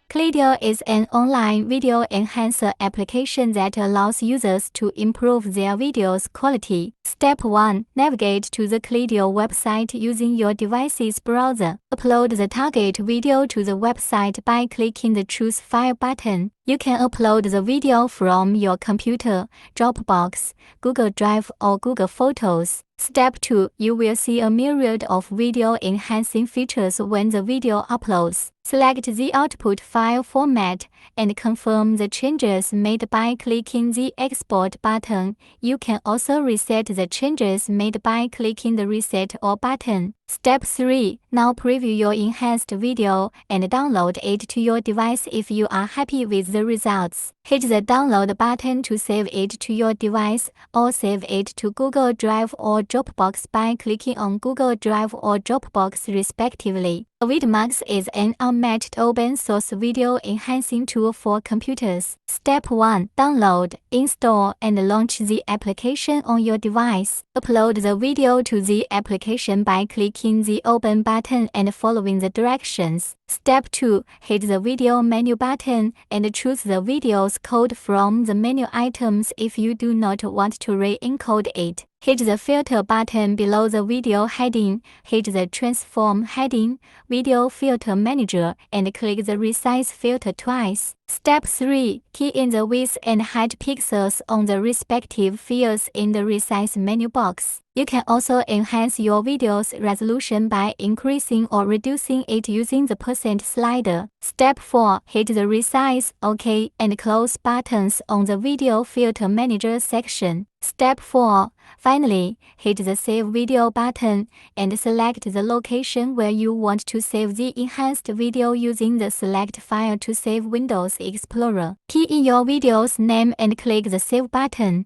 Clideo is an online video enhancer application that allows users to improve their video's quality. Step 1. Navigate to the Clideo website using your device's browser. Upload the target video to the website by clicking the Choose File button. You can upload the video from your computer, Dropbox, Google Drive, or Google Photos. Step 2. You will see a myriad of video enhancing features when the video uploads. Select the output file format and confirm the changes made by clicking the Export button. You can also reset the changes made by clicking the Reset All button. Step 3. Now preview your enhanced video and download it to your device if you are happy with the results. Hit the Download button to save it to your device, or save it to Google Drive or Dropbox by clicking on Google Drive or Dropbox respectively. Vidmax is an unmatched open-source video enhancing tool for computers. Step 1. Download, install, and launch the application on your device. Upload the video to the application by clicking the Open button and following the directions. Step 2. Hit the Video menu button and choose the video's code from the menu items if you do not want to re-encode it. Hit the Filter button below the video heading, hit the Transform heading, Video Filter Manager, and click the Resize filter twice. Step 3. Key in the width and height pixels on the respective fields in the Resize menu box. You can also enhance your video's resolution by increasing or reducing it using the % slider. Step 4. Hit the Resize, OK, and Close buttons on the Video Filter Manager section. Step 4. Finally, hit the Save Video button and select the location where you want to save the enhanced video using the Select File to Save Windows Explorer. Key in your video's name and click the Save button.